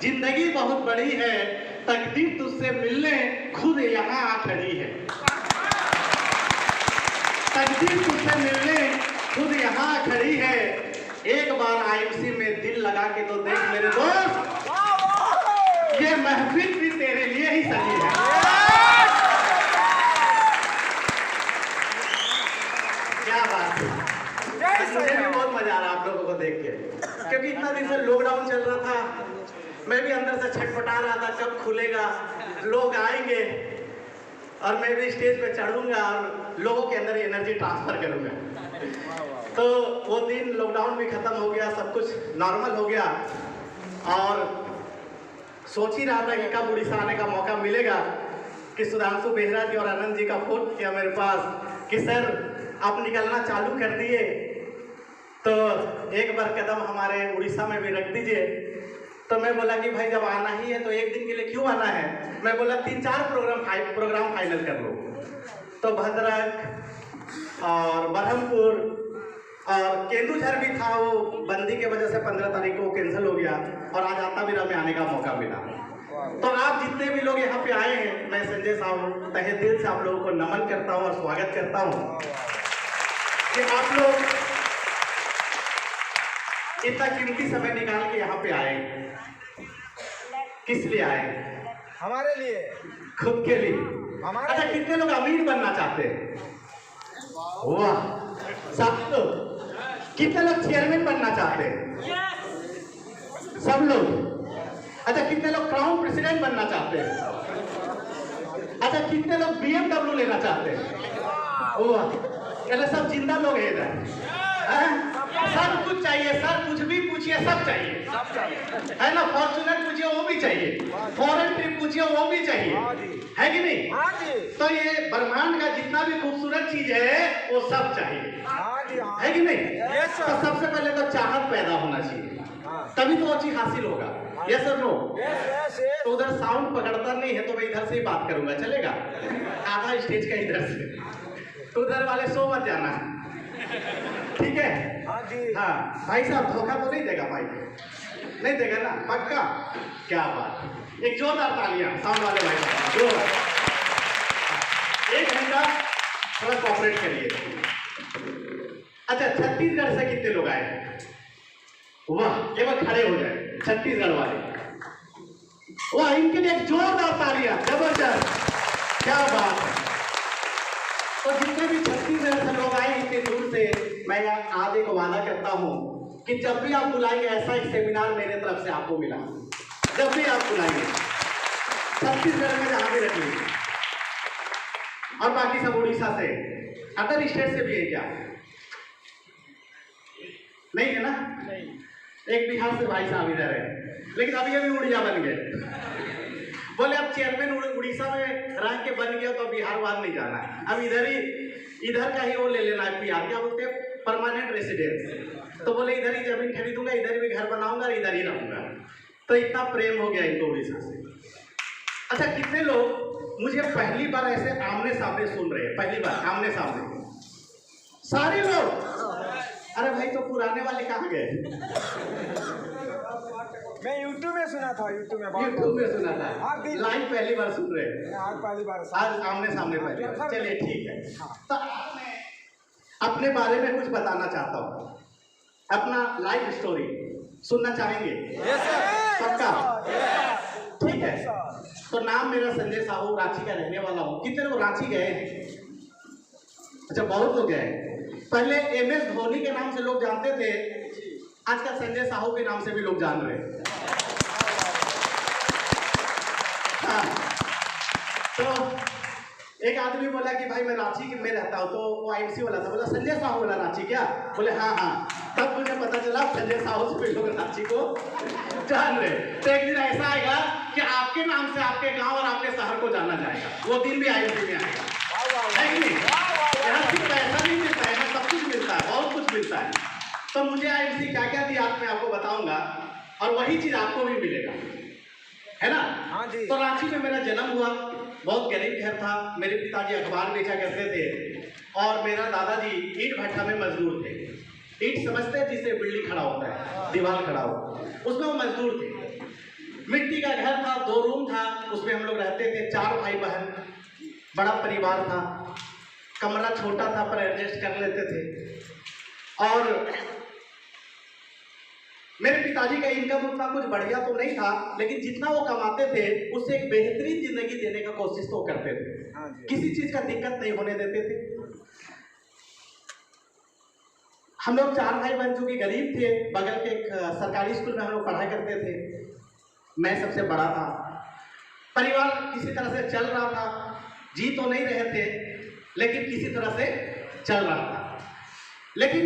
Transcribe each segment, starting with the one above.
जिंदगी बहुत बड़ी है, तकदीर तुझसे मिलने खुद यहाँ आ खड़ी है। तकदीर तुझसे मिलने खुद यहाँ आ खड़ी है। एक बार आईएमसी में दिल लगा के तो देख मेरे दोस्त, ये महफिल भी तेरे लिए ही सजी है। क्या बात है, मुझे भी बहुत मजा आ रहा है आप लोगों को देख के, क्योंकि इतना दिन से लॉकडाउन चल रहा था। मैं भी अंदर से छटपटा रहा था कब खुलेगा, लोग आएंगे और मैं भी स्टेज पे चढ़ूंगा और लोगों के अंदर एनर्जी ट्रांसफर करूंगा। तो वो दिन लॉकडाउन भी खत्म हो गया, सब कुछ नॉर्मल हो गया और सोच ही रहा था कि कब उड़ीसा आने का मौका मिलेगा कि सुधांशु बेहरा जी और आनंद जी का फोन किया मेरे पास कि सर आप निकलना चालू कर दिए, तो एक बार कदम हमारे उड़ीसा में भी रख दीजिए। तो मैं बोला कि भाई जब आना ही है तो एक दिन के लिए क्यों आना है। मैं बोला 3-4 प्रोग्राम फाइनल कर लो। तो भद्रक और बरहमपुर और केंदुझर भी था, वो बंदी के वजह से 15 तारीख को कैंसिल हो गया और आज आतावीरा में आने का मौका मिला। तो आप जितने भी लोग यहाँ पे आए हैं, मैं संजय साहब तहे दिल से आप लोगों को नमन करता हूँ और स्वागत करता हूँ कि आप लोग इतना कीमती समय निकाल के यहाँ पे आए। किस लिए आए? हमारे लिए, खुद के लिए। हमारे अच्छा, कितने लोग अमीर बनना चाहते हैं? वाह, सब लोग। कितने लोग चेयरमैन बनना चाहते हैं? सब लोग। अच्छा, कितने लोग क्राउन प्रेसिडेंट बनना चाहते हैं? अच्छा, कितने लोग BMW लेना चाहते हैं? वाह, सब जिंदा लोग हैं इधर। सब कुछ चाहिए सर, कुछ भी पूछिए सब चाहिए, है ना। फॉर्चुनर पूछिए वो भी चाहिए, फॉरेन ट्रिप पूछिए वो भी चाहिए, है कि नहीं? तो ये ब्रह्मांड का जितना भी खूबसूरत चीज है वो सब चाहिए, है कि नहीं? तो सबसे पहले तो चाहत पैदा होना चाहिए, तभी तो वो चीज हासिल होगा। यस और नो? तो उधर साउंड पकड़ता नहीं है तो मैं इधर से ही बात करूंगा, चलेगा? आधा स्टेज का इधर से, तो उधर वाले सो मत जाना, ठीक है? हाँ भाई साहब, धोखा तो नहीं देगा भाई? नहीं देगा ना, पक्का? क्या बात, एक जोरदार तालियां साउंड वाले भाई साहब। 1 घंटा थोड़ा कोऑपरेट करिए। अच्छा, छत्तीसगढ़ से कितने लोग आए? वाह, केवल खड़े हो जाए छत्तीसगढ़ वाले। वाह, इनके लिए एक जोरदार तालियां, जबरदस्त, क्या बात है। तो जितने भी छत्तीसगढ़ से लोग आए इतने दूर से, मैं आगे को वादा करता हूँ कि जब भी आप बुलाएंगे ऐसा एक सेमिनार मेरे तरफ से आपको मिला। जब भी आप बुलाएंगे छत्तीसगढ़ में जहाँ भी रख लीजिए, और बाकी सब उड़ीसा से, अदर स्टेट से भी है क्या? नहीं है ना? एक बिहार से भाई साहब इधर है, लेकिन अभी अभी उड़िया बन गए। बोले अब चेयरमैन उड़ीसा में रह के बन गया तो बिहार वार नहीं जाना है, अब इधर का ही वो ले लेना है PR, क्या बोलते हैं, परमानेंट रेसिडेंस। तो बोले इधर ही जमीन खरीदूंगा, इधर भी घर बनाऊंगा, इधर ही रहूंगा। तो इतना प्रेम हो गया इनको उड़ीसा से। अच्छा, कितने लोग मुझे पहली बार ऐसे आमने सामने सुन रहे हैं? पहली बार आमने सामने सारे लोग? अरे भाई, तो पुराने वाले कहाँ गए? मैं YouTube में सुना था, YouTube में सुना था, लाइव पहली बार सुन रहे हैं? आज पहली बार, आज आमने सामने पहली बार। चलिए ठीक है। तो मैं अपने बारे में कुछ बताना चाहता हूँ, अपना लाइफ स्टोरी सुनना चाहेंगे? पक्का? ठीक है। तो नाम मेरा संजय साहू, रांची का रहने वाला हूँ। कितने लोग रांची गए? अच्छा, बहुत लोग गए। पहले MS धोनी के नाम से लोग जानते थे, आजकल संजय साहू के नाम से भी लोग जान रहे हैं। हाँ, तो एक आदमी बोला कि भाई मैं रांची में रहता हूँ, तो वो IMC वाला था, बोला संजय साहू वाला रांची क्या? बोले हाँ हाँ। तब मुझे पता चला संजय साहू से भी लोग रांची को जान रहे। तो एक दिन ऐसा आएगा कि आपके नाम से आपके गांव और आपके शहर को जाना जाएगा, वो दिन भी IMC में आएगा, है कि नहीं? यहाँ सिर्फ पैसा नहीं मिलता है ना, सब कुछ मिलता है, बहुत कुछ मिलता है। तो मुझे IMC क्या क्या दिया मैं आपको बताऊंगा, और वही चीज आपको भी मिलेगा, है ना? हाँ जी। तो रांची में मेरा जन्म हुआ, बहुत गरीब घर था। मेरे पिताजी अखबार बेचा करते थे और मेरा दादाजी ईंट भट्ठा में मजदूर थे। ईंट समझते हैं जिससे बिल्डिंग खड़ा होता है, दीवार खड़ा हो, उसमें वो मजदूर थे। मिट्टी का घर था, 2 रूम था, उसमें हम लोग रहते थे, 4 भाई बहन, बड़ा परिवार था। कमरा छोटा था पर एडजस्ट कर लेते थे। और मेरे पिताजी का इनकम उतना कुछ बढ़िया तो नहीं था, लेकिन जितना वो कमाते थे उससे एक बेहतरीन जिंदगी देने का कोशिश तो करते थे। किसी चीज का दिक्कत नहीं होने देते थे। हम लोग 4 भाई बहन, चूंकि गरीब थे, बगल के एक सरकारी स्कूल में हम लोग पढ़ाई करते थे। मैं सबसे बड़ा था। परिवार किसी तरह से चल रहा था, जी तो नहीं रहे थे, लेकिन किसी तरह से चल रहा था। लेकिन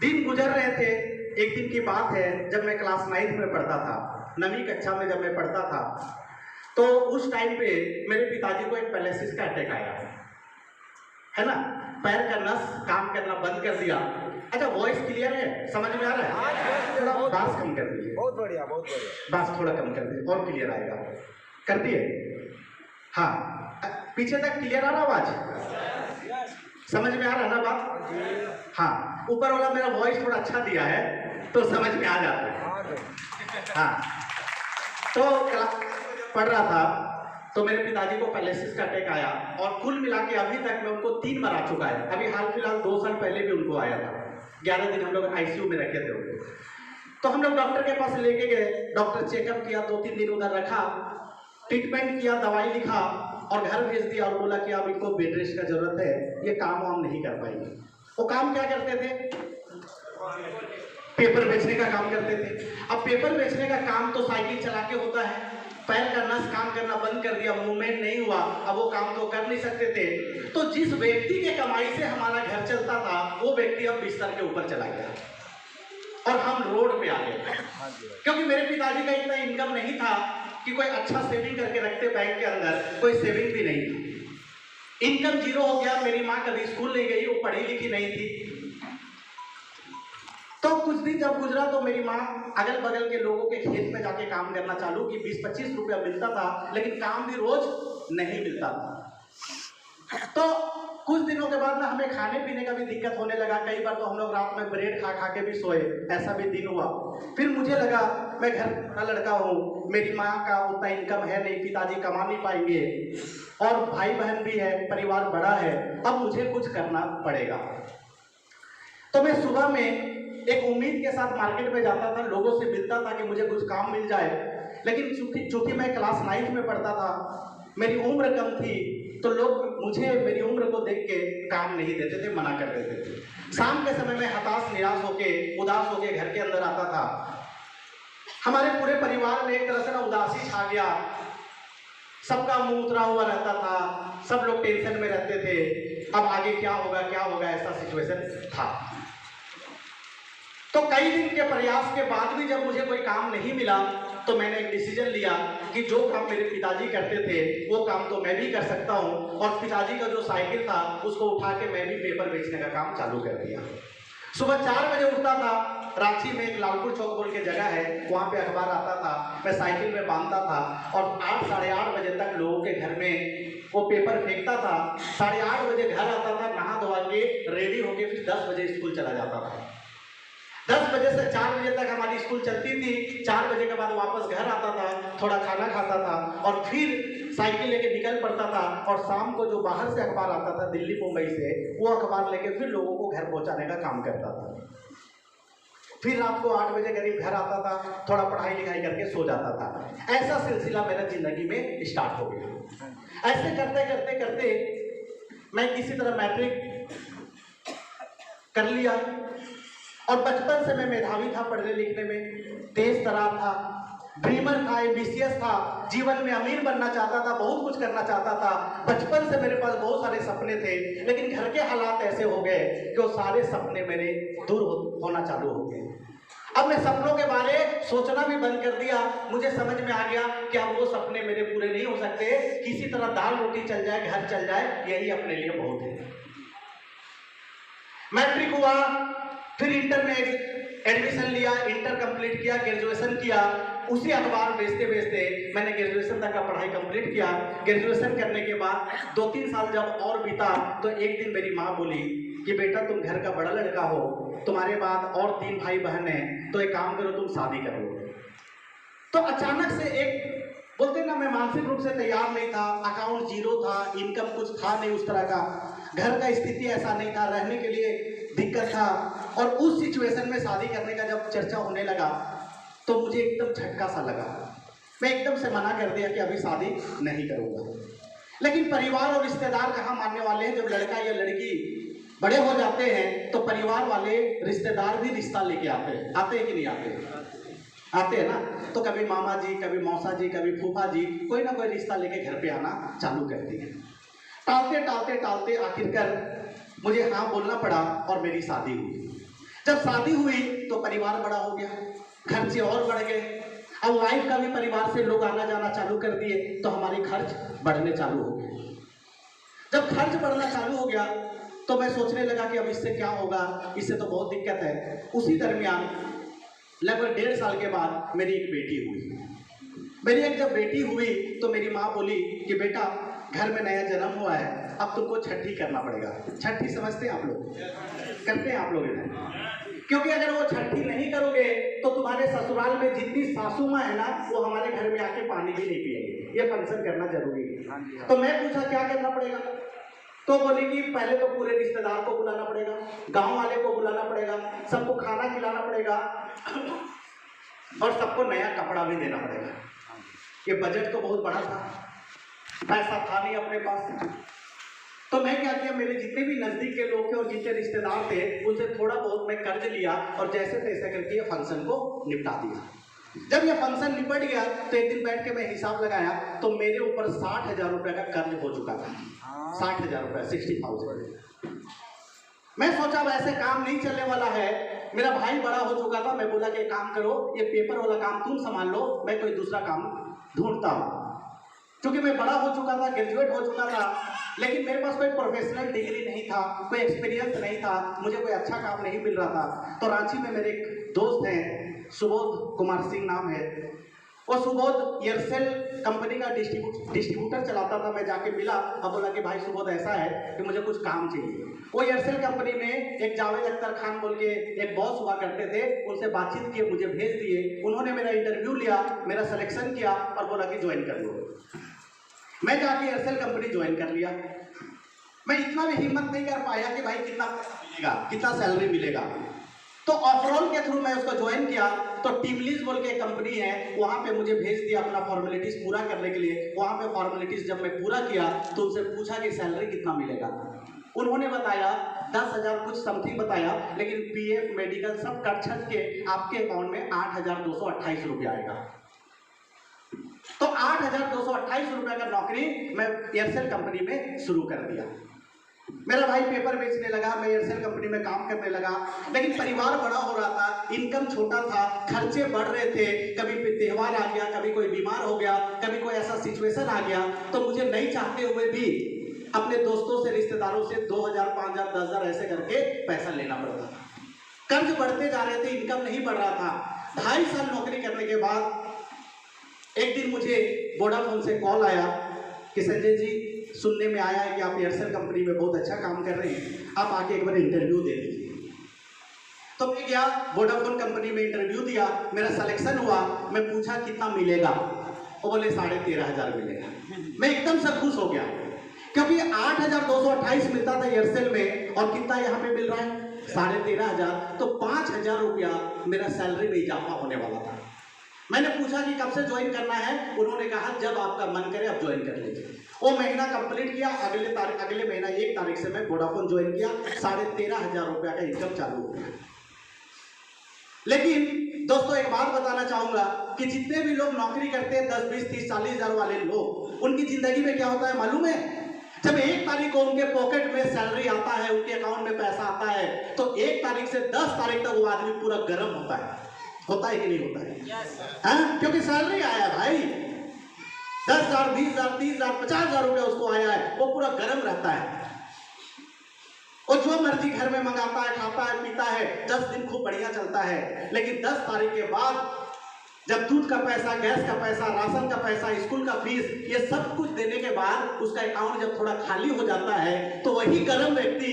दिन गुजर रहे थे। एक दिन की बात है, जब मैं क्लास 9th में पढ़ता था, 9वीं कक्षा में जब मैं पढ़ता था, तो उस टाइम पे मेरे पिताजी को एक पैरालिसिस का अटैक आया, है ना। पैर का नस काम करना बंद कर दिया। अच्छा, वॉइस क्लियर है, समझ में आ रहा है? थोड़ा बास कम कर दीजिए। बहुत बढ़िया, बहुत बढ़िया। बास थोड़ा कम कर दीजिए और क्लियर आएगा। कर दिए? हाँ, पीछे तक क्लियर आ रहा आवाज? समझ में आ रहा है ना बात? हाँ, ऊपर वाला मेरा वॉइस थोड़ा अच्छा दिया है तो समझ में आ जाता है। हाँ, तो पढ़ रहा था तो मेरे पिताजी को पैरालिसिस का अटैक आया, और कुल मिला के अभी तक में उनको 3 बार आ चुका है। अभी हाल फिलहाल 2 साल पहले भी उनको आया था। 11 दिन हम लोग ICU में रखे थे उनको। तो हम लोग डॉक्टर के पास लेके गए, डॉक्टर चेकअप किया, 2-3 दिन उधर रखा, ट्रीटमेंट किया, दवाई लिखा और घर भेज दिया और बोला कि अब इनको बेड रेस्ट का जरूरत है, ये काम वाम नहीं कर पाएंगे। वो काम क्या करते थे? पेपर बेचने का काम करते थे। अब पेपर बेचने का काम तो साइकिल चला के होता है। पैर का नस काम करना बंद कर दिया, मूवमेंट नहीं हुआ, अब वो काम तो कर नहीं सकते थे। तो जिस व्यक्ति के कमाई से हमारा घर चलता था, वो व्यक्ति अब बिस्तर के ऊपर चला गया और हम रोड पे आ गए। क्योंकि मेरे पिताजी का इतना इनकम नहीं था कि कोई अच्छा सेविंग करके रखते बैंक के अंदर, कोई सेविंग भी नहीं थी। इनकम 0 हो गया। मेरी माँ कभी स्कूल नहीं गई, वो पढ़ी लिखी नहीं थी। तो कुछ दिन जब गुजरा तो मेरी माँ अगल बगल के लोगों के खेत में जाके काम करना चालू की। 20-25 रुपया मिलता था, लेकिन काम भी रोज नहीं मिलता था। तो कुछ दिनों के बाद ना हमें खाने पीने का भी दिक्कत होने लगा। कई बार तो हम लोग रात में ब्रेड खा खा के भी सोए, ऐसा भी दिन हुआ। फिर मुझे लगा मैं घर का लड़का हूँ, मेरी माँ का उतना इनकम है नहीं, पिताजी कमा नहीं पाएंगे और भाई बहन भी है, परिवार बड़ा है, अब मुझे कुछ करना पड़ेगा। तो मैं सुबह में एक उम्मीद के साथ मार्केट में जाता था, लोगों से मिलता था कि मुझे कुछ काम मिल जाए। लेकिन चूंकि मैं क्लास 9th में पढ़ता था, मेरी उम्र कम थी, तो लोग मुझे मेरी उम्र को देख के काम नहीं देते थे, मना कर देते थे। शाम के समय में हताश, निराश होके, उदास होके घर के अंदर आता था। हमारे पूरे परिवार में एक तरह से ना उदासी छा गया। सबका मुंह उतरा हुआ रहता था, सब लोग टेंशन में रहते थे, अब आगे क्या होगा क्या होगा, ऐसा सिचुएशन था। तो कई दिन के प्रयास के बाद भी जब मुझे कोई काम नहीं मिला, तो मैंने एक डिसीजन लिया कि जो काम मेरे पिताजी करते थे वो काम तो मैं भी कर सकता हूँ। और पिताजी का जो साइकिल था उसको उठा के मैं भी पेपर बेचने का काम चालू कर दिया। सुबह 4 बजे उठता था, रांची में एक लालपुर चौक बोल के जगह है, वहाँ पे अखबार आता था, मैं साइकिल में बांधता था और 8 साढ़े 8 बजे तक लोगों के घर में वो पेपर फेंकता था। 8:30 बजे घर आता था, नहा धोवा के रेडी होके फिर 10 बजे स्कूल चला जाता था। 10 बजे से 4 बजे तक हमारी स्कूल चलती थी। 4 बजे के बाद वापस घर आता था, थोड़ा खाना खाता था और फिर साइकिल लेके निकल पड़ता था। और शाम को जो बाहर से अखबार आता था दिल्ली मुंबई से, वो अखबार लेके फिर लोगों को घर पहुंचाने का काम करता था। फिर रात को 8 बजे करीब घर आता था, थोड़ा पढ़ाई लिखाई करके सो जाता था। ऐसा सिलसिला मेरा जिंदगी में स्टार्ट हो गया। ऐसे करते करते करते मैं किसी तरह मैट्रिक कर लिया और बचपन से मैं मेधावी था, पढ़ने लिखने में तेज तरार था, ड्रीमर था, एम्बिशियस था, जीवन में अमीर बनना चाहता था, बहुत कुछ करना चाहता था। बचपन से मेरे पास बहुत सारे सपने थे, लेकिन घर के हालात ऐसे हो गए कि वो सारे सपने मेरे दूर होना चालू हो गए। अब मैं सपनों के बारे सोचना भी बंद कर दिया। मुझे समझ में आ गया कि अब वो सपने मेरे पूरे नहीं हो सकते, किसी तरह दाल रोटी चल जाए, घर चल जाए, यही अपने लिए बहुत है। मैट्रिक हुआ, फिर इंटर में एडमिशन लिया, इंटर कंप्लीट किया, ग्रेजुएशन किया। उसी अखबार बेचते बेचते मैंने ग्रेजुएशन तक का पढ़ाई कंप्लीट किया। ग्रेजुएशन करने के बाद 2-3 साल जब और बीता, तो एक दिन मेरी माँ बोली कि बेटा तुम घर का बड़ा लड़का हो, तुम्हारे बाद और 3 भाई बहन हैं, तो एक काम करो तुम शादी कर लो। तो अचानक बोलते ना, मैं मानसिक रूप से तैयार नहीं था, अकाउंट जीरो था, इनकम कुछ था नहीं उस तरह का, घर का स्थिति ऐसा नहीं था, रहने के लिए दिक्कत था। और उस सिचुएशन में शादी करने का जब चर्चा होने लगा तो मुझे एकदम झटका सा लगा। मैं एकदम से मना कर दिया कि अभी शादी नहीं करूँगा। लेकिन परिवार और रिश्तेदार कहाँ मानने वाले हैं। जब लड़का या लड़की बड़े हो जाते हैं तो परिवार वाले, रिश्तेदार भी रिश्ता लेके आते हैं कि नहीं आते हैं ना। तो कभी मामा जी, कभी मौसा जी, कभी फूफा जी, कोई ना कोई रिश्ता लेके घर पे आना चालू करती है। टालते टालते टालते आखिरकार मुझे हाँ बोलना पड़ा और मेरी शादी हुई। जब शादी हुई तो परिवार बड़ा हो गया, खर्चे और बढ़ गए। अब वाइफ का भी परिवार से लोग आना जाना चालू कर दिए तो हमारे खर्च बढ़ने चालू हो गए। जब खर्च बढ़ना चालू हो गया तो मैं सोचने लगा कि अब इससे क्या होगा, इससे तो बहुत दिक्कत है। उसी दरमियान लगभग 1.5 साल के बाद मेरी एक बेटी हुई। मेरी एक जब बेटी हुई तो मेरी माँ बोली कि बेटा, घर में नया जन्म हुआ है, अब तुमको छठी करना पड़ेगा। छठी समझते हैं आप लोग? करते हैं आप लोग इधर? क्योंकि अगर वो छठी नहीं करोगे तो तुम्हारे ससुराल में जितनी सासू माँ है ना, वो हमारे घर में आके पानी भी नहीं पिएंगे। ये फंक्शन करना जरूरी है। तो मैं पूछा क्या करना पड़ेगा, तो बोली कि पहले तो पूरे रिश्तेदार को बुलाना पड़ेगा, गांव वाले को बुलाना पड़ेगा, सबको खाना खिलाना पड़ेगा और सबको नया कपड़ा भी देना पड़ेगा। ये बजट तो बहुत बड़ा था, पैसा था नहीं अपने पास। तो मैं क्या किया, मेरे जितने भी नजदीक के लोग थे और जितने रिश्तेदार थे उनसे थोड़ा बहुत मैं कर्ज लिया और जैसे तैसे करके ये फंक्शन को निपटा दिया। जब ये फंक्शन निपट गया तो एक दिन बैठ के मैं हिसाब लगाया तो मेरे ऊपर 60,000 रुपए का कर्ज हो चुका था। 60,000 रुपए, 60,000। मैं सोचा वैसे काम नहीं चलने वाला है। मेरा भाई बड़ा हो चुका था, मैं बोला कि काम करो, ये पेपर वाला काम तुम संभाल लो, मैं कोई दूसरा काम ढूंढता हूँ। क्योंकि मैं बड़ा हो चुका था, ग्रेजुएट हो चुका था, लेकिन मेरे पास कोई प्रोफेशनल डिग्री नहीं था, कोई एक्सपीरियंस नहीं था, मुझे कोई अच्छा काम नहीं मिल रहा था। तो रांची में मेरे एक दोस्त हैं, सुबोध कुमार सिंह नाम है। वो सुबोध एयरसेल कंपनी का डिस्ट्रीब्यूटर चलाता था। मैं जाके मिला और बोला कि भाई सुबोध ऐसा है कि मुझे कुछ काम चाहिए। वो एयरसेल कंपनी में एक जावेद अख्तर खान बोल के एक बॉस हुआ करते थे, उनसे बातचीत किए, मुझे भेज दिए। उन्होंने मेरा इंटरव्यू लिया, मेरा सिलेक्शन किया और बोला कि ज्वाइन कर लो। मैं जाके एयरसेल कंपनी ज्वाइन कर लिया। मैं इतना भी हिम्मत नहीं कर पाया कि भाई कितना मिलेगा, कितना सैलरी मिलेगा। तो ऑफरऑल के थ्रू मैं उसको ज्वाइन किया। तो टीमलीज बोल के कंपनी है, वहां पे मुझे भेज दिया अपना फॉर्मेलिटीज पूरा करने के लिए। वहां पे फॉर्मेलिटीज जब मैं पूरा किया तो उनसे पूछा कि सैलरी कितना मिलेगा। उन्होंने बताया 10,000 कुछ समथिंग बताया, लेकिन पीएफ मेडिकल सब कट छट के आपके अकाउंट में 8,228 रुपया आएगा। तो 8,228 रुपये का नौकरी मैं एयरसेल कंपनी में शुरू कर दिया। मेरा भाई पेपर बेचने लगा, मैं एयरसेल कंपनी में काम करने लगा। लेकिन परिवार बड़ा हो रहा था, इनकम छोटा था, खर्चे बढ़ रहे थे। कभी त्योहार आ गया, कभी कोई बीमार हो गया, कभी कोई ऐसा सिचुएशन आ गया तो मुझे नहीं चाहते हुए भी अपने दोस्तों से, रिश्तेदारों से 2,000, 5,000, 10,000 ऐसे करके पैसा लेना पड़ता था। कर्ज बढ़ते जा रहे थे, इनकम नहीं बढ़ रहा था। 2.5 साल नौकरी करने के बाद एक दिन मुझे वोडाफोन से कॉल आया कि संजय जी, सुनने में आया है कि आप एयरसेल कंपनी में बहुत अच्छा काम कर रहे हैं, आप आके एक बार इंटरव्यू दे दीजिए। तो मैं गया, वोडाफोन कंपनी में इंटरव्यू दिया, मेरा सिलेक्शन हुआ। मैं पूछा कितना मिलेगा, वो बोले 13,500 मिलेगा। मैं एकदम से खुश हो गया क्योंकि 8,228 मिलता था एयरसेल में और कितना यहाँ पे मिल रहा है 13,500। तो 5,000 रुपया मेरा सैलरी में इजाफा होने वाला था। मैंने पूछा कि कब से ज्वाइन करना है, उन्होंने कहा जब आपका मन करे आप ज्वाइन कर लीजिए। वो महीना कंप्लीट किया, अगले महीना 1 तारीख से मैं वोडाफोन ज्वाइन किया। 13,500 रुपया का इनकम चालू हो गया। लेकिन दोस्तों एक बात बताना चाहूंगा कि जितने भी लोग नौकरी करते हैं 10, 20, 30, 40 हजार वाले लोग, उनकी जिंदगी में क्या होता है मालूम है? जब 1 तारीख को उनके पॉकेट में सैलरी आता है, उनके अकाउंट में पैसा आता है, तो 1 तारीख से 10 तारीख तक वो आदमी पूरा गर्म होता है। होता है कि नहीं होता है? हाँ, क्योंकि सैलरी आया भाई, 10,000, 20,000, 30,000, 50,000 रुपया उसको आया है, वो पूरा गर्म रहता है। वो जो मर्जी घर में मंगाता है, खाता है, पीता है, 10 दिन खूब बढ़िया चलता है। लेकिन 10 तारीख के बाद जब दूध का पैसा, गैस का पैसा, राशन का पैसा, स्कूल का फीस, ये सब कुछ देने के बाद उसका अकाउंट जब थोड़ा खाली हो जाता है तो वही गर्म व्यक्ति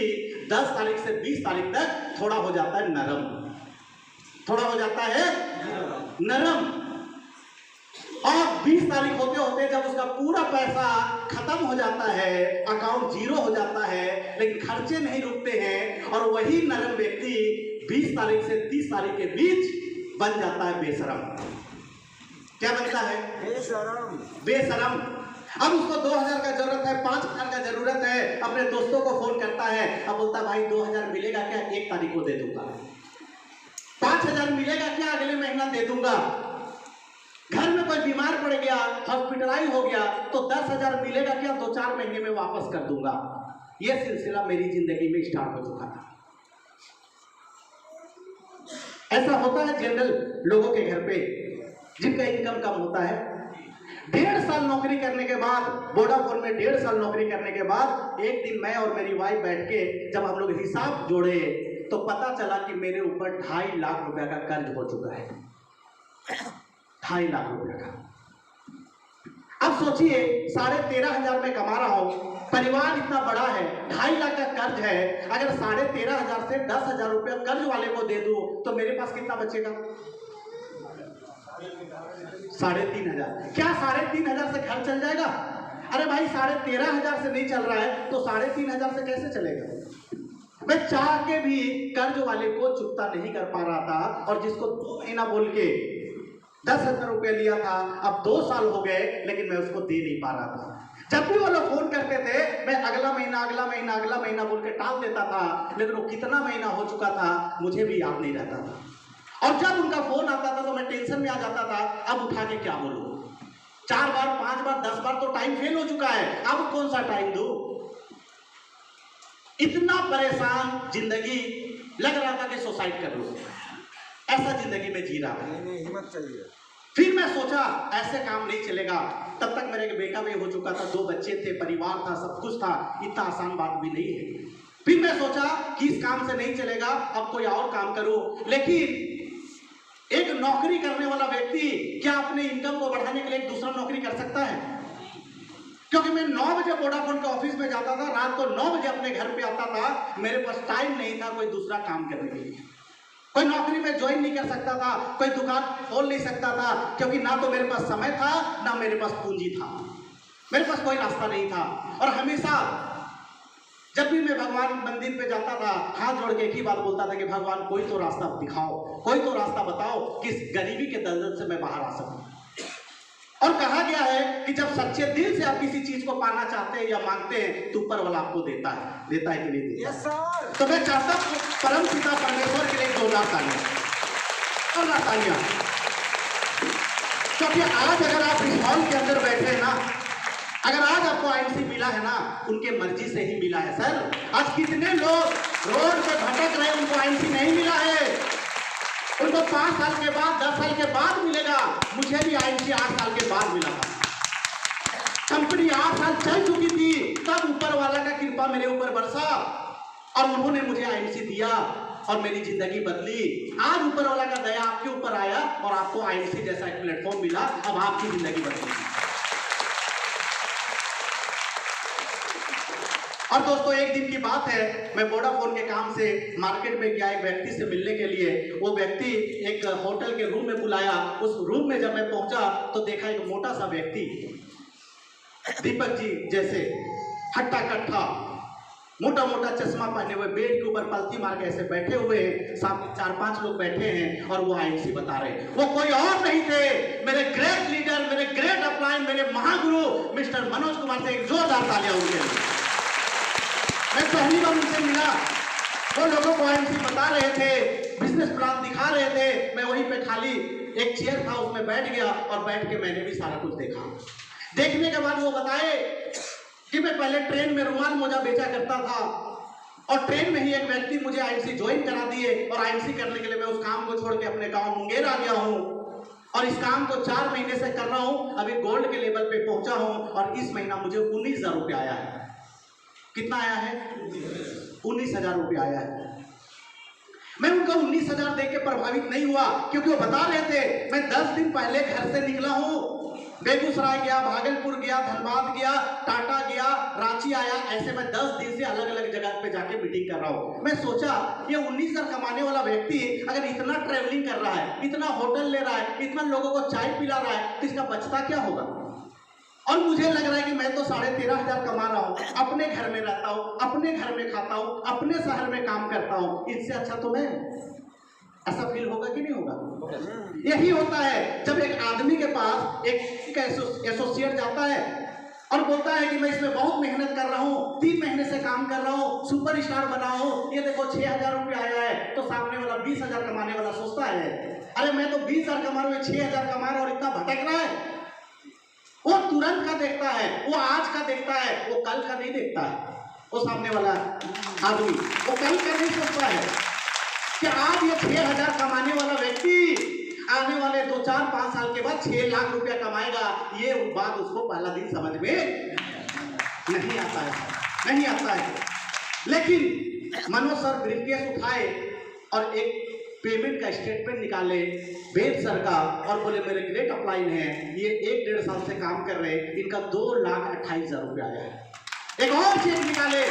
10 तारीख से 20 तारीख तक थोड़ा हो जाता है नरम, थोड़ा हो जाता है नरम। और 20 तारीख होते होते जब उसका पूरा पैसा खत्म हो जाता है, अकाउंट जीरो हो जाता है, लेकिन खर्चे नहीं रुकते हैं, और वही नरम व्यक्ति 20 तारीख से 30 तारीख के बीच बन जाता है बेशरम। क्या बनता है? बेशरम। बेशरम। अब उसको 2000 का जरूरत है, 5000 का जरूरत है, अपने दोस्तों को फोन करता है, अब बोलता भाई 2000 मिलेगा क्या? 1 तारीख को दे दूंगा। 5000 मिलेगा क्या? अगले महीना दे दूंगा। घर में कोई बीमार पड़ गया, हॉस्पिटलाइज हो गया, तो 10,000 मिलेगा क्या? 2-4 महीने में वापस कर दूंगा। यह सिलसिला मेरी जिंदगी में स्टार्ट हो चुका था। ऐसा होता है जनरल लोगों के घर पे जिनका इनकम कम होता है। 1.5 साल नौकरी करने के बाद, वोडाफोन में 1.5 साल नौकरी करने के बाद, एक दिन मैं और मेरी वाइफ बैठ के जब हम लोग हिसाब जोड़े तो पता चला कि मेरे ऊपर 2.5 लाख रुपए का कर्ज हो चुका है। 2.5 लाख रुपए का। अब सोचिए 13,500 में कमा रहा हूं, परिवार इतना बड़ा है, 2.5 लाख का कर्ज है। अगर 13,500 से 10,000 रुपया कर्ज वाले को दे दूं तो मेरे पास कितना बचेगा? 3,500। क्या 3,500 से घर चल जाएगा? अरे भाई 13,500 से नहीं चल रहा है तो 3,500 से कैसे चलेगा? मैं चाह के भी कर्ज वाले को चुकता नहीं कर पा रहा था, और जिसको 2 महीना बोल के 10,000 रुपया लिया था, अब 2 साल हो गए लेकिन मैं उसको दे नहीं पा रहा था। जब भी वो लोग फोन करते थे मैं अगला महीना बोल के टाल देता था, लेकिन वो कितना महीना हो चुका था मुझे भी याद नहीं रहता था। और जब उनका फोन आता था तो मैं टेंशन में आ जाता था, अब उठा के क्या बोलूं? 4 बार 5 बार 10 बार तो टाइम फेल हो चुका है, अब कौन सा टाइम दूं? इतना परेशान जिंदगी, लग रहा था कि सुसाइड कर लूं। ऐसा जिंदगी में जी रहा था। नहीं, हिम्मत चाहिए। फिर मैं सोचा ऐसे काम नहीं चलेगा। तब तक मेरे बेटा भी हो चुका था, 2 बच्चे थे, परिवार था, सब कुछ था, इतना आसान बात भी नहीं है। फिर मैं सोचा कि इस काम से नहीं चलेगा, अब कोई और काम करूं। लेकिन एक नौकरी करने वाला व्यक्ति क्या अपने इनकम को बढ़ाने के लिए एक दूसरा नौकरी कर सकता है? क्योंकि मैं 9 बजे वोडाफोन के ऑफिस में जाता था, रात को 9 बजे अपने घर पे आता था, मेरे पास टाइम नहीं था कोई दूसरा काम करने के लिए। कोई नौकरी में ज्वाइन नहीं कर सकता था, कोई दुकान खोल नहीं सकता था, क्योंकि ना तो मेरे पास समय था ना मेरे पास पूंजी था, मेरे पास कोई रास्ता नहीं था। और हमेशा जब भी मैं भगवान मंदिर पे जाता था, हाथ जोड़ के एक ही बात बोलता था कि भगवान कोई तो रास्ता दिखाओ, कोई तो रास्ता बताओ कि इस गरीबी के दलदल से मैं बाहर आ सकूं। और कहा गया है कि जब सच्चे दिल से आप किसी चीज को पाना चाहते हैं या मांगते हैं तो ऊपर वाला आपको देता है कि नहीं देता? Yes sir. तो मैं चाहता हूं परम पिता परमेश्वर के लिए 2 लाख तालियां, क्योंकि आज अगर आप इस हॉल के अंदर बैठे हैं ना, अगर आज आपको आईएनसी मिला है ना, उनके मर्जी से ही मिला है सर। आज कितने लोग रोड पे भटक रहे हैं, उनको आईएनसी नहीं मिला है, उनको 5 साल के बाद 10 साल के बाद मिलेगा। मुझे भी आईएनसी 8 साल के बाद मिला था। कंपनी 8 साल चल चुकी थी, तब ऊपर वाला का कृपा मेरे ऊपर बरसा और उन्होंने मुझे आईएनसी दिया और मेरी जिंदगी बदली। आज ऊपर वाला का दया आपके ऊपर आया और आपको आईएनसी जैसा एक प्लेटफॉर्म मिला, अब आपकी जिंदगी बदली। और दोस्तों एक दिन की बात है, मैं वोडाफोन के काम से मार्केट में गया एक व्यक्ति से मिलने के लिए। वो व्यक्ति एक होटल के रूम में बुलाया। उस रूम में जब मैं पहुंचा तो देखा एक मोटा सा व्यक्ति, दीपक जी जैसे, हट्टा कट्ठा, मोटा मोटा चश्मा पहने हुए, बेड के ऊपर पलथी मार के ऐसे बैठे हुए हैं। सामने 4-5 लोग बैठे हैं और वो आईएनसी बता रहे हैं। वो कोई और नहीं थे, मेरे ग्रेट लीडर, मेरे ग्रेट अपलाइन, मेरे महागुरु मिस्टर मनोज कुमार से एक जोरदार तालियां उनके लिए। मैं पहली बार उनसे मिला, वो लोगों को आईएनसी बता रहे थे, बिजनेस प्लान दिखा रहे थे। मैं वहीं पे खाली एक चेयर था उसमें बैठ गया और बैठ के मैंने भी सारा कुछ देखा। देखने के बाद वो बताए कि मैं पहले ट्रेन में रुमाल मोजा बेचा करता था और ट्रेन में ही एक व्यक्ति मुझे आईएनसी ज्वाइन करा दिए और आईएनसी करने के लिए मैं उस काम को छोड़ के अपने गांव मुंगेर आ गया हूं और इस काम को 4 महीने से कर रहा हूं। अभी गोल्ड के लेवल पे पहुंचा हूं और इस महीना मुझे 19,000 रुपया आया है। कितना आया है? 19,000 रुपया आया है। मैं उनका 19,000 देख के प्रभावित नहीं हुआ, क्योंकि वो बता रहे थे मैं 10 दिन पहले घर से निकला हूं बेगूसराय गया, भागलपुर गया, धनबाद गया, टाटा गया, रांची आया, ऐसे मैं 10 दिन से अलग अलग जगह पे जाके मीटिंग कर रहा हूँ। मैं सोचा ये 19,000 कमाने वाला व्यक्ति अगर इतना ट्रेवलिंग कर रहा है, इतना होटल ले रहा है, इतना लोगों को चाय पिला रहा है, तो इसका बचता क्या होगा? और मुझे लग रहा है कि मैं तो 13,500 कमा रहा हूँ, अपने घर में रहता हूँ, अपने घर में खाता हूँ, अपने शहर में काम करता हूँ, इससे अच्छा तो मैं। ऐसा फील होगा कि नहीं होगा? यही होता है जब एक आदमी के पास एक एसोसिएट जाता है और बोलता है कि मैं इसमें बहुत मेहनत कर रहा हूँ, 3 महीने से काम कर रहा हूँ, सुपर स्टार बना हूँ, ये देखो 6,000 रुपया आया है, तो सामने वाला 20,000 कमाने वाला सोचता है अरे मैं तो 20,000 कमा रहा हूँ, 6,000 कमा रहा हूँ और इतना भटक रहा है। वो तुरंत का देखता है, वो आज का देखता है, वो कल का नहीं देखता है। वो सामने वाला आदमी वो कल का नहीं सोचता है कि आज ये 6,000 कमाने वाला व्यक्ति आने वाले 2, 4, 5 साल के बाद 6 लाख रुपया कमाएगा। ये बात उसको पहला दिन समझ में नहीं आता है, नहीं आता है। लेकिन मनोज सर ब्रीफकेस उठाए और एक पेमेंट का स्टेटमेंट निकाले वेद सर का और बोले मेरे ग्रेट अपलाइन है, ये 1-1.5 साल से काम कर रहे हैं, इनका 2,28,000 रुपया आया है। एक और चेक निकाले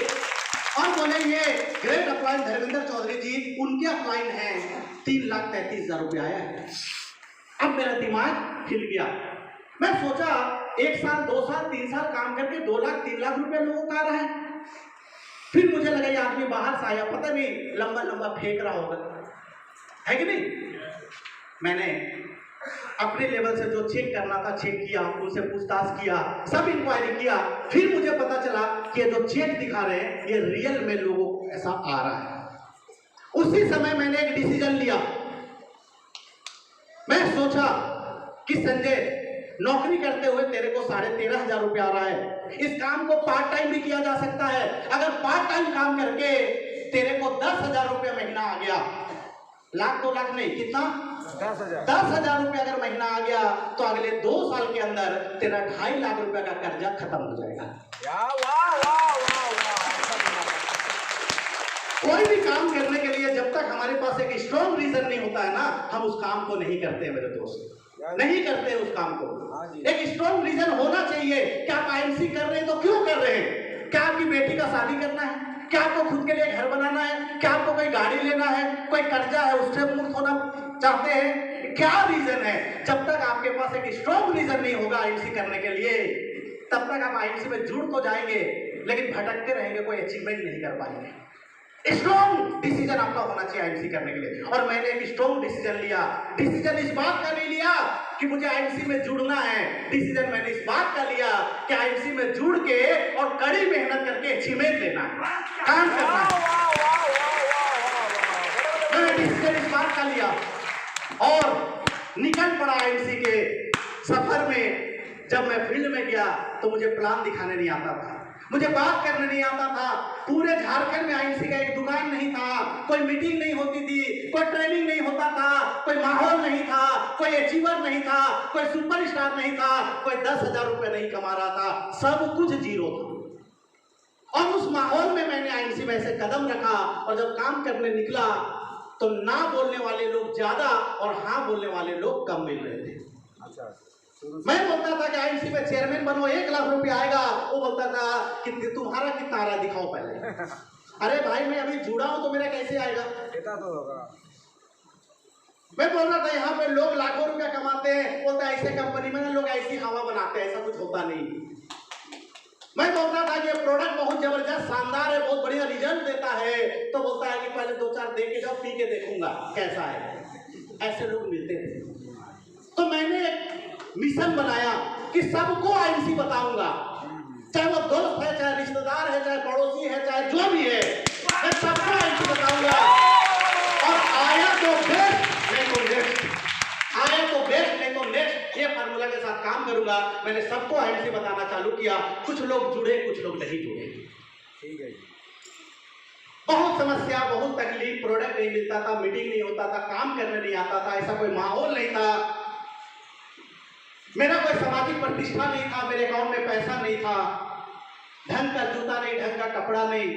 और बोले ये ग्रेट अपलाइन धर्मेंद्र चौधरी जी, उनके अपलाइन है, 3,33,000 रुपया आया है। अब मेरा दिमाग हिल गया। मैं सोचा 1 साल, 2 साल, 3 साल काम करके 2 लाख 3 लाख रुपया लोगों का आ रहा है। फिर मुझे लगा ये आदमी बाहर से आया, पता नहीं लंबा लंबा फेंक रहा होगा, है कि नहीं? मैंने अपने लेवल से जो चेक करना था चेक किया, उनसे पूछताछ किया, सब इंक्वायरी किया। फिर मुझे पता चला कि जो चेक दिखा रहे हैं ये रियल में लोगों को ऐसा आ रहा है। उसी समय मैंने एक डिसीजन लिया। मैं सोचा कि संजय, नौकरी करते हुए तेरे को 13,500 रुपया आ रहा है, इस काम को पार्ट टाइम भी किया जा सकता है। अगर पार्ट टाइम काम करके तेरे को 10,000 रुपया महीना आ गया, लाख 2 लाख नहीं, कितना? 10,000 रुपया अगर महीना आ गया तो अगले 2 साल के अंदर तेरा 2.5 लाख रुपया का कर्जा खत्म हो जाएगा। कोई भी काम करने के लिए जब तक हमारे पास एक स्ट्रॉन्ग रीजन नहीं होता है ना, हम उस काम को नहीं करते हैं मेरे दोस्त, नहीं करते हैं उस काम को। एक स्ट्रॉन्ग रीजन होना चाहिए कि आप आईएमसी कर रहे हैं तो क्यों कर रहे हैं? क्या आपकी बेटी का शादी करना है? क्या आपको खुद के लिए घर बनाना है? क्या आपको कोई गाड़ी लेना है? कोई कर्जा है उससे मुक्त होना चाहते हैं? क्या रीजन है? जब तक आपके पास एक स्ट्रॉन्ग रीजन नहीं होगा आईएमसी करने के लिए, तब तक आप आईएमसी में जुड़ तो जाएंगे लेकिन भटकते रहेंगे, कोई अचीवमेंट नहीं कर पाएंगे। स्ट्रॉन्ग डिसीजन आपका होना चाहिए आईएमसी करने के लिए। और मैंने एक स्ट्रॉन्ग डिसीजन लिया। डिसीजन इस बात का नहीं लिया कि मुझे आईएमसी में जुड़ना है, डिसीजन मैंने इस बात का लिया कि आईएमसी में जुड़ के और कड़ी मेहनत करके अचीवमेंट लेना है, काम करना है। मैंने डिसीजन इस बात का लिया और निकल पड़ा आईएमसी के सफर में। जब मैं फील्ड में गया तो मुझे प्लान दिखाने नहीं आता था, मुझे बात करने नहीं आता था। पूरे झारखंड में आईएमसी का एक दुकान नहीं था, कोई मीटिंग नहीं होती थी, कोई ट्रेनिंग नहीं होता था, कोई माहौल नहीं था, कोई अचीवर नहीं था, कोई सुपरस्टार नहीं था, कोई 10,000 रुपए नहीं कमा रहा था, सब कुछ जीरो था। और उस माहौल में मैंने आईएमसी में ऐसे कदम रखा और जब काम करने निकला तो ना बोलने वाले लोग ज्यादा और हाँ बोलने वाले लोग कम मिल रहे थे। मैं बोलता था कि आईएमसी में चेयरमैन बनो, 1 लाख रुपया आएगा, वो बोलता था कि तुम्हारा कितना आ रहा है दिखाओ पहले। अरे भाई मैं अभी जुड़ा हूं तो मेरा कैसे आएगा? तो होगा। मैं बोल रहा था यहाँ पे लोग लाखों रुपया कमाते हैं, बोलता है ऐसे कंपनी में ना लोग ऐसी हवा बनाते हैं, ऐसा कुछ होता नहीं। मैं बोलता था कि प्रोडक्ट बहुत जबरदस्त शानदार है, बहुत बढ़िया रिजल्ट देता है, तो बोलता है कि पहले 2-4 दे के जाओ, पी के देखूंगा कैसा है। ऐसे लोग मिलते थे। तो मैंने मिशन बनाया कि सबको आईएमसी बताऊंगा, चाहे वो दोस्त है, चाहे रिश्तेदार है, चाहे पड़ोसी है, चाहे जो भी है, मैं सबको आईएमसी बताऊंगा। और आया तो बेस्ट नहीं तो नेक्स्ट, आया तो बेस्ट नहीं तो नेक्स्ट, ये फार्मूला के साथ काम करूंगा। मैंने सबको आईएमसी बताना चालू किया। कुछ लोग जुड़े, कुछ लोग नहीं जुड़े। ठीक है। बहुत समस्या, बहुत तकलीफ, प्रोडक्ट नहीं मिलता था, मीटिंग नहीं होता था, काम करने नहीं आता था, ऐसा कोई माहौल नहीं था, मेरा कोई सामाजिक प्रतिष्ठा नहीं था, मेरे अकाउंट में पैसा नहीं था, ढंग का जूता नहीं, ढंग का कपड़ा नहीं,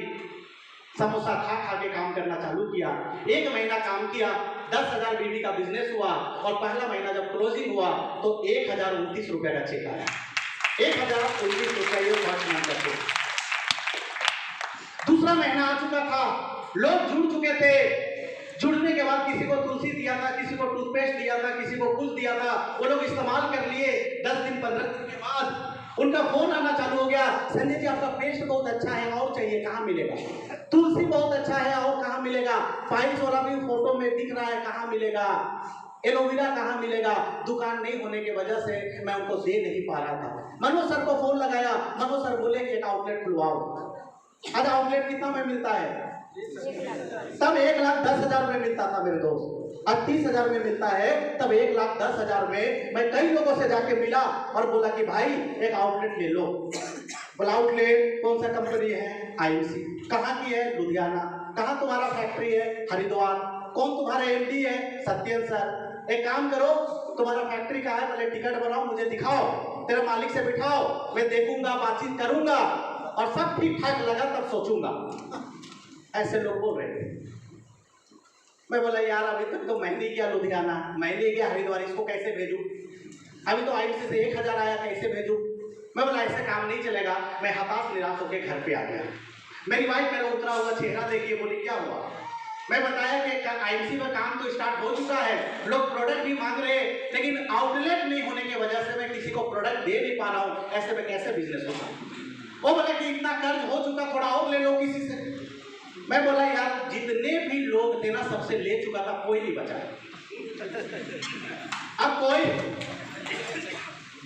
समोसा खा खा के काम करना चालू किया। 1 महीना काम किया, 10,000 बीवी का बिजनेस हुआ और पहला महीना जब क्लोजिंग हुआ तो 1,029 रुपए का चेक आया। 1,029 रुपए ये फर्स्ट मंथ का चेक। दूसरा महीना आ चुका था, लोग जुड़ चुके थे। जुड़ने के बाद किसी को तुलसी दिया था, किसी को टूथपेस्ट दिया था, किसी को कुछ दिया था, वो लोग इस्तेमाल कर लिए। 10 दिन 15 दिन के बाद उनका फोन आना चालू हो गया, संजय जी आपका पेस्ट बहुत अच्छा है, और चाहिए, कहाँ मिलेगा? तुलसी बहुत अच्छा है, और कहाँ मिलेगा? पाइल्स वाला भी फोटो में दिख रहा है, कहाँ मिलेगा? एलोवेरा कहाँ मिलेगा? दुकान नहीं होने की वजह से मैं उनको दे नहीं पा रहा था। मनोज सर को फोन लगाया, मनोज सर बोले कि एक आउटलेट खुलवाओ। आज आउटलेट कितना में मिलता है? तब 1,10,000 में मिलता था मेरे दोस्त, अब 30,000 में मिलता है। तब 1,10,000 में मैं कई लोगों से जाके मिला और बोला कि भाई एक आउटलेट ले लो। बोला आउटलेट कौन सा कंपनी है? आईएमसी। कहाँ की है? लुधियाना। कहाँ तुम्हारा फैक्ट्री है? हरिद्वार। कौन तुम्हारा एमडी है? सत्यन सर। एक काम करो, तुम्हारा फैक्ट्री कहाँ है? पहले टिकट बनाओ, मुझे दिखाओ, तेरे मालिक से बिठाओ, मैं देखूंगा, बातचीत करूंगा, और सब ठीक ठाक लगा तब सोचूंगा। ऐसे लोग बोल रहे थे। मैं बोला यार अभी तक तो मैं नहीं गया लुधियाना, मैं नहीं गया हरिद्वार, इसको कैसे भेजूं? अभी तो आईएमसी से 1,000 आया, कैसे भेजूं? मैं बोला ऐसे काम नहीं चलेगा। मैं हताश निराश होकर घर पे आ गया। मेरी वाइफ मेरा उतरा हुआ चेहरा देखिए, बोली क्या हुआ? मैं बताया कि आईएमसी में काम तो स्टार्ट हो चुका है, लोग प्रोडक्ट भी मांग रहे हैं, लेकिन आउटलेट नहीं होने की वजह से मैं किसी को प्रोडक्ट दे नहीं पा रहा हूँ, ऐसे में कैसे बिजनेस होगा? वो बोले कि इतना कर्ज हो चुका, थोड़ा और ले लो किसी से। मैं बोला यार जितने भी लोग थे ना सबसे ले चुका था, कोई नहीं बचा। अब कोई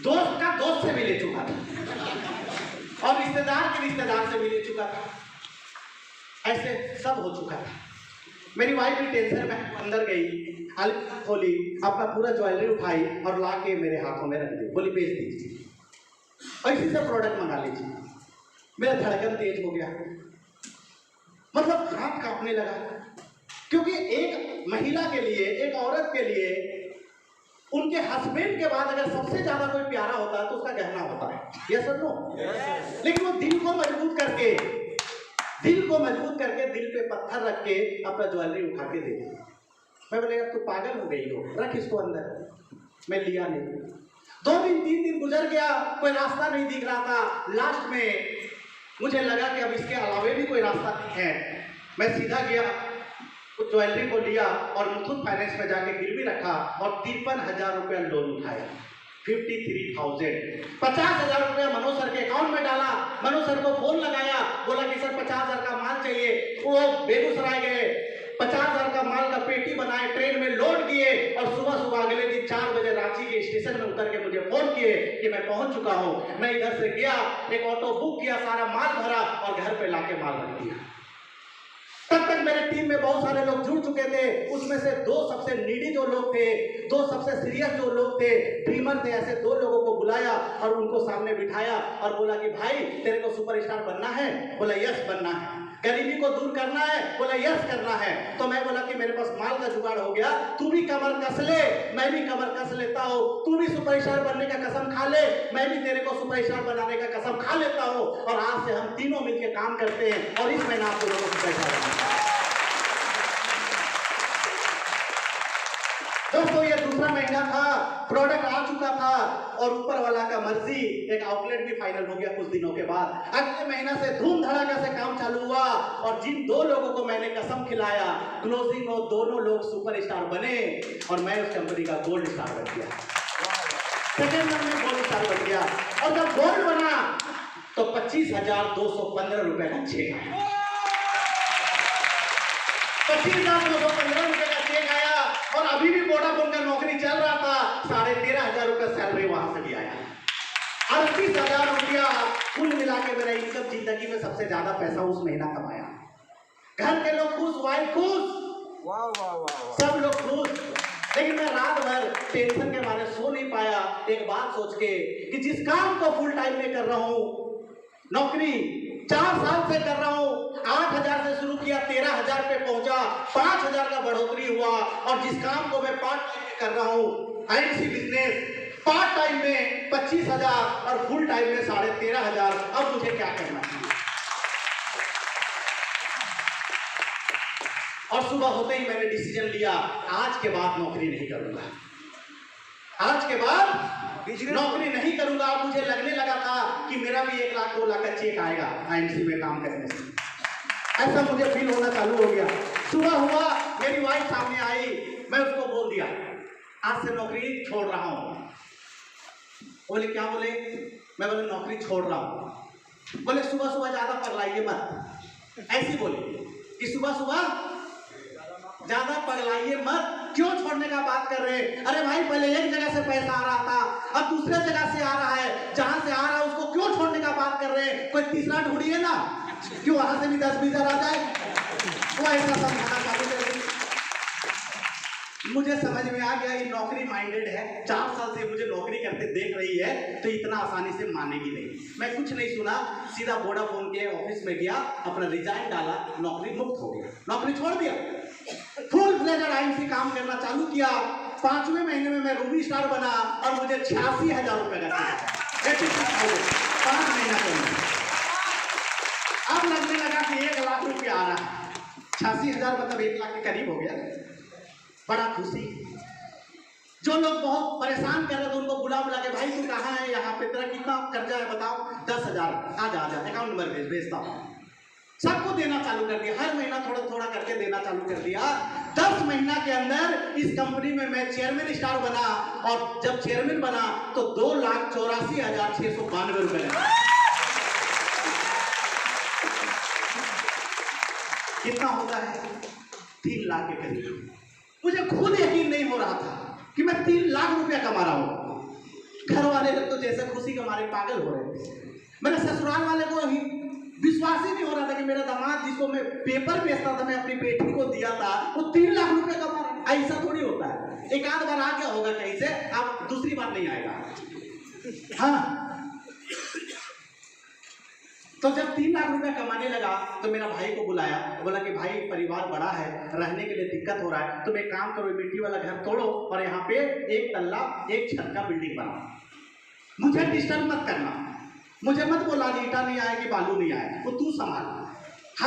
दोस्त का दोस्त से भी ले चुका था और रिश्तेदार के रिश्तेदार से भी ले चुका था, ऐसे सब हो चुका था। मेरी वाइफ भी टेंशन में अंदर गई, अलमारी खोली, अपना पूरा ज्वेलरी उठाई और ला के मेरे हाथों में रख दी, बोली बेच दीजिए, ऐसे से प्रोडक्ट मंगा लीजिए। मेरा धड़कन तेज हो गया, मतलब हाथ कांपने लगा, क्योंकि एक महिला के लिए, एक औरत के लिए उनके हस्बैंड के बाद अगर सबसे ज्यादा कोई प्यारा होता है तो उसका गहना होता है, ये सब नो। लेकिन वो दिल को मजबूत करके, दिल पे पत्थर रख के अपना ज्वेलरी उठा के दे दी। मैं बोले तू पागल हो गई हो, रख इसको अंदर। मैं लिया नहीं। 2 दिन 3 दिन गुजर गया, कोई रास्ता नहीं दिख रहा था। लास्ट में मुझे लगा कि अब इसके अलावे भी कोई रास्ता नहीं है। मैं सीधा गया, उस ज्वेलरी को लिया और मुथूट फाइनेंस में जाके गिरवी रखा और 53,000 रुपया लोन उठाया। 53,000, 50,000 रुपया मनोज सर के अकाउंट में डाला। मनोज सर को फोन लगाया, बोला कि सर 50,000 का माल चाहिए। वो बेगूसराय गए, 50,000 का माल का पेटी बनाए, ट्रेन में लोड किए और सुबह सुबह अगले दिन 4 बजे रांची के स्टेशन में उतर के मुझे फोन किए कि मैं पहुंच चुका हूं। मैं इधर से गया, एक ऑटो बुक किया, सारा माल भरा और घर पे लाके माल रख दिया। तब तक मेरे टीम में बहुत सारे लोग जुड़ चुके थे। उसमें से 2 सबसे नीडी जो लोग थे, 2 सबसे सीरियस जो लोग थे, ड्रीमर थे, ऐसे 2 लोगों को बुलाया और उनको सामने बिठाया और बोला कि भाई तेरे को सुपरस्टार बनना है? बोला यस बनना है। गरीबी को दूर करना है? बोला यस करना है। तो मैं बोला कि मेरे पास माल का जुगाड़ हो गया, तू भी कमर कस ले, मैं भी कमर कस लेता हूँ। तू भी सुपरस्टार बनने का कसम खा ले, मैं भी तेरे को सुपरस्टार बनाने का कसम खा लेता हूँ, और आज से हम तीनों मिलकर काम करते हैं और इस महीना आप लोगों को सुपरस्टार। दोस्तों ये दूसरा महीना था, प्रोडक्ट आ चुका था और ऊपर वाला का मर्जी, एक आउटलेट भी फाइनल हो गया कुछ दिनों के बाद। अगले महीना से धूम धड़ाका से काम चालू हुआ और जिन 2 लोगों को मैंने कसम खिलाया, क्लोजिंग में दोनों लोग सुपरस्टार बने और मैं उस कंपनी का गोल्ड स्टार बन गया। सेकेंड मंथ में गोल्ड स्टार बन गया और जब गोल्ड बना तो 25,215 रुपए का चेक आया। 25,215 रुपए का चेक आया और अभी भी वोडाफोन का नौकरी चल रहा था। 13,500 रुपए सैलरी वहां से भी आया। 38,000 रुपया कुल मिला के मेरा इनकम, जिंदगी में सबसे ज्यादा पैसा उस महीना कमाया। घर के लोग खुश, वाइफ खुश, वाह वाह वाह, सब लोग खुश। लेकिन मैं रात भर टेंशन के मारे सो नहीं पाया, एक बात सोच के कि जिस काम को फुल टाइम में कर रहा हूँ, नौकरी 4 साल से कर रहा हूँ, 8,000 से शुरू किया, 13,000 पे पहुंचा, 5,000 का बढ़ोतरी हुआ, और जिस काम को मैं पार्ट टाइम में कर रहा हूँ, आईएमसी बिजनेस, पार्ट टाइम में 25,000 और फुल टाइम में 13,500। अब मुझे क्या करना चाहिए? और सुबह होते ही मैंने डिसीजन लिया, आज के बाद नौकरी नहीं करूंगा, आज के बाद नौकरी नहीं करूंगा। अब मुझे लगने लगा था कि मेरा भी 1 लाख 2 लाख का चेक आएगा आईएमसी में काम करने से, ऐसा मुझे फील होना चालू हो गया। सुबह हुआ, मेरी वाइफ सामने आई, मैं उसको बोल दिया आज से नौकरी छोड़ रहा हूं। बोले क्या? बोले मैं बोले नौकरी छोड़ रहा हूं। बोले सुबह सुबह ज्यादा पगलाइए मत, ऐसी बोली कि सुबह सुबह ज्यादा पगलाइए मत, क्यों छोड़ने का बात कर रहे हैं? अरे भाई पहले एक जगह से पैसा आ रहा था, अब दूसरे जगह से आ रहा है, जहां से आ रहा है उसको क्यों छोड़ने का बात कर रहे हैं? कोई तीसरा ढूंढिए ना, क्यों वहां से भी 10-20 हजार आ जाए। वो ऐसा समझाना चालू कर रही। मुझे समझ में आ गया ये नौकरी माइंडेड है, 4 साल से मुझे नौकरी करते देख रही है तो इतना आसानी से मानेगी नहीं। मैं कुछ नहीं सुना, सीधा वोडाफोन के ऑफिस में गया, अपना रिजाइन डाला, नौकरी मुक्त हो गया, नौकरी छोड़ दिया, फुल फ्लेजर आईएमसी काम करना चालू किया। 5वें महीने में मैं रूबी स्टार बना और मुझे 86,000 रुपए का 5 महीना के अंदर। अब लगने लगा कि 1 लाख रुपये आ रहा है, 86,000 मतलब 1 लाख के करीब हो गया। बड़ा खुशी। जो लोग बहुत परेशान कर रहे थे उनको बुला के, भाई तू कहाँ है, यहाँ पे तेरा कितना कर्जा है बताओ, 10,000 आजा अकाउंट नंबर भेजता हूँ। सबको देना चालू कर दिया, हर महीना थोड़ा थोड़ा करके देना चालू कर दिया। 10 महीना के अंदर इस कंपनी में मैं चेयरमैन स्टार बना, और जब चेयरमैन बना तो 2,84,692 रुपए लगे। कितना होता है? 3 लाख के करीब। मुझे खुद यकीन नहीं हो रहा था कि मैं 3 लाख रुपया कमा रहा हूं। घर वाले लोग तो जैसे खुशी के मारे पागल हो रहे थे। मेरे ससुराल वाले को ही विश्वास ही नहीं हो रहा था कि मेरा दामाद जिसको मैं पेपर बेचता था, मैं अपनी बेटी को दिया था, वो 3 लाख रुपए कमा रहा है। ऐसा थोड़ी होता है, एक आध बार आ गया होगा कहीं से, अब दूसरी बार नहीं आएगा। हाँ, तो जब 3 लाख रुपया कमाने लगा तो मेरा भाई को बुलाया, बोला कि भाई परिवार बड़ा है, रहने के लिए दिक्कत हो रहा है, तुम एक काम करो, मिट्टी वाला घर तोड़ो और यहाँ पे 1 तल्ला 1 छत का बिल्डिंग बनाओ। मुझे डिस्टर्ब मत करना, मुझे मत बोला ईटा नहीं आएगी बालू नहीं आए, वो तू संभाल।